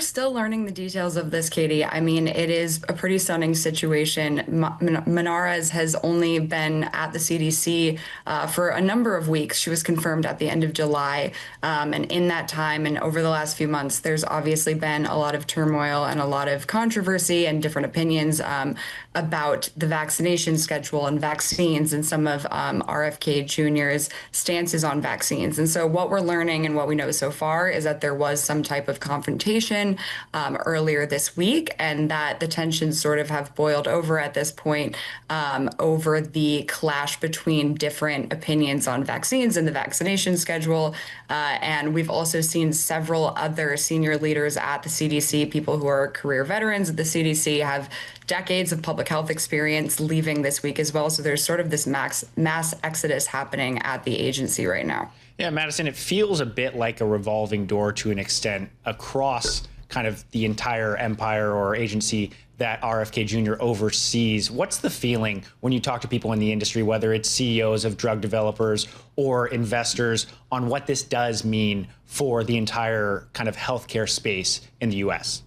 still learning the details of this, Katie. I mean, it is a pretty stunning situation. Monarez has only been at the CDC for a number of weeks. She was confirmed at the end of July. And in that time and over the last few months, there's obviously been a lot of turmoil and a lot of controversy and different opinions about the vaccination schedule and vaccines and some of RFK Jr.'s stances on vaccines. And so what we're learning and what we know so far is that there was some type of confrontation earlier this week, and that the tensions sort of have boiled over at this point over the clash between different opinions on vaccines and the vaccination schedule. And we've also seen several other senior leaders at the CDC, people who are career veterans at the CDC, have decades of public health experience leaving this week as well. So there's sort of this mass exodus happening at the agency right now. Yeah, Madison, it feels a bit like a revolving door to an extent across kind of the entire empire or agency that RFK Jr. oversees. What's the feeling when you talk to people in the industry, whether it's CEOs of drug developers or investors, on what this does mean for the entire kind of healthcare space in the U.S.?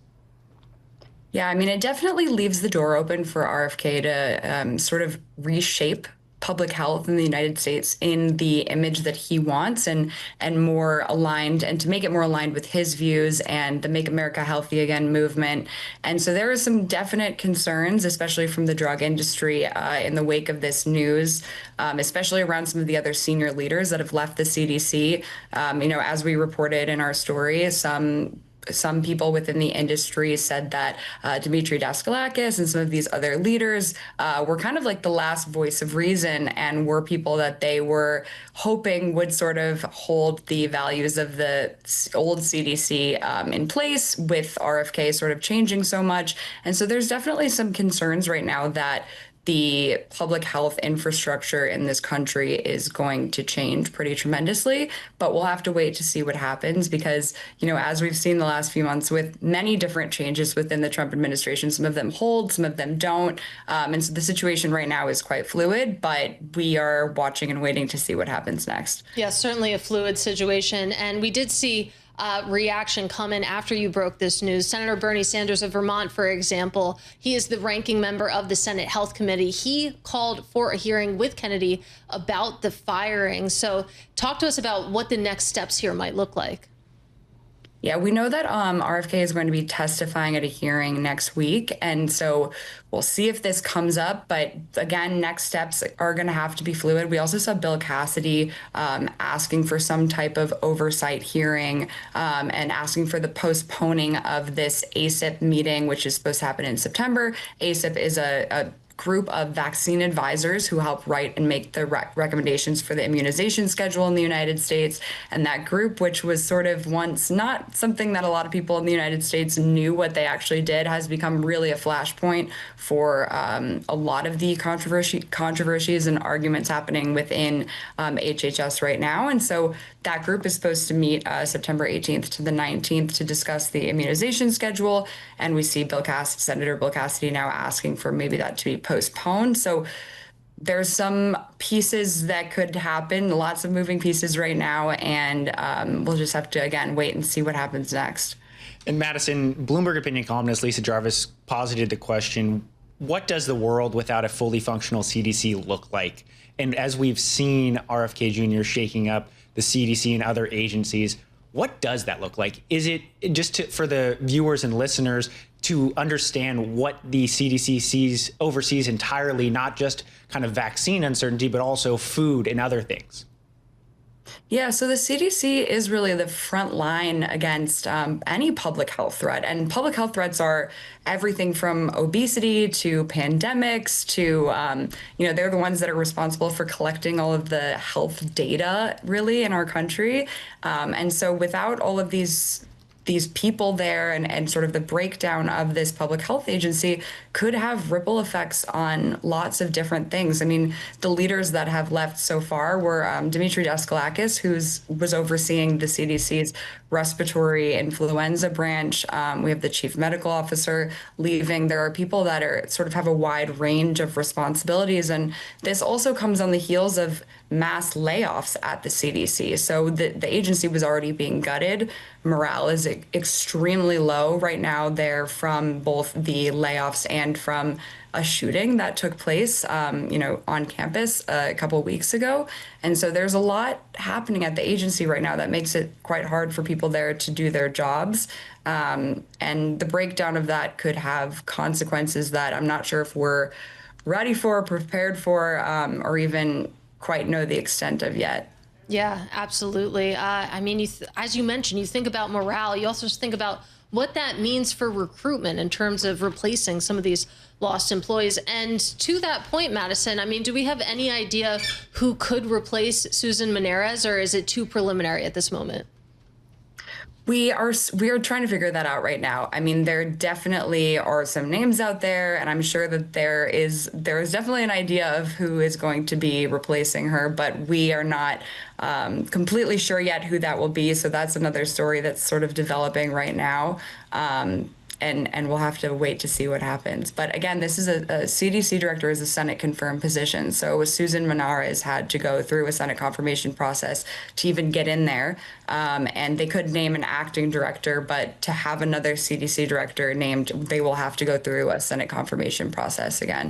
Yeah, I mean, it definitely leaves the door open for RFK to sort of reshape public health in the United States in the image that he wants, and more aligned, and to make it more aligned with his views and the Make America Healthy Again movement. And so there are some definite concerns, especially from the drug industry in the wake of this news, especially around some of the other senior leaders that have left the CDC. As we reported in our story, some people within the industry said that Dimitri Daskalakis and some of these other leaders were kind of like the last voice of reason, and were people that they were hoping would sort of hold the values of the old CDC in place, with RFK sort of changing so much. And so there's definitely some concerns right now that the public health infrastructure in this country is going to change pretty tremendously, but we'll have to wait to see what happens because, as we've seen the last few months with many different changes within the Trump administration, some of them hold, some of them don't. And so the situation right now is quite fluid, but we are watching and waiting to see what happens next. Yeah, certainly a fluid situation. And we did see reaction come in after you broke this news. Senator Bernie Sanders of Vermont, for example, he is the ranking member of the Senate Health Committee. He called for a hearing with Kennedy about the firing. So talk to us about what the next steps here might look like. Yeah, we know that RFK is going to be testifying at a hearing next week. And so we'll see if this comes up. But again, next steps are going to have to be fluid. We also saw Bill Cassidy asking for some type of oversight hearing and asking for the postponing of this ACIP meeting, which is supposed to happen in September. ACIP is a group of vaccine advisors who help write and make the recommendations for the immunization schedule in the United States. And that group, which was sort of once not something that a lot of people in the United States knew what they actually did, has become really a flashpoint for a lot of the controversies and arguments happening within HHS right now. And so that group is supposed to meet September 18th to the 19th to discuss the immunization schedule. And we see Senator Bill Cassidy now asking for maybe that to be postponed. So there's some pieces that could happen, lots of moving pieces right now, and we'll just have to, again, wait and see what happens next. And Madison, Bloomberg opinion columnist Lisa Jarvis posited the question, what does the world without a fully functional CDC look like? And as we've seen RFK Jr. shaking up the CDC and other agencies, what does that look like? Is it just for the viewers and listeners to understand what the CDC oversees entirely, not just kind of vaccine uncertainty, but also food and other things? Yeah, so the CDC is really the front line against any public health threat. And public health threats are everything from obesity to pandemics to, they're the ones that are responsible for collecting all of the health data really in our country. And so without all of these people there and sort of the breakdown of this public health agency could have ripple effects on lots of different things. I mean, the leaders that have left so far were Dimitri Daskalakis, who was overseeing the CDC's respiratory influenza branch. We have the chief medical officer leaving. There are people that are sort of have a wide range of responsibilities. And this also comes on the heels of mass layoffs at the CDC. So the agency was already being gutted. Morale is extremely low right now there from both the layoffs and from a shooting that took place, on campus a couple of weeks ago. And so there's a lot happening at the agency right now that makes it quite hard for people there to do their jobs. And the breakdown of that could have consequences that I'm not sure if we're ready for, prepared for, or even quite know the extent of yet. Yeah, absolutely. I mean, as you mentioned, you think about morale. You also think about what that means for recruitment in terms of replacing some of these lost employees. And to that point, Madison, I mean, do we have any idea who could replace Susan Monarez, or is it too preliminary at this moment? We are trying to figure that out right now. I mean, there definitely are some names out there, and I'm sure that there is definitely an idea of who is going to be replacing her, but we are not completely sure yet who that will be. So that's another story that's sort of developing right now. And we'll have to wait to see what happens. But again, this is a CDC director is a Senate confirmed position. So Susan Monarez had to go through a Senate confirmation process to even get in there. And they could name an acting director, but to have another CDC director named, they will have to go through a Senate confirmation process again.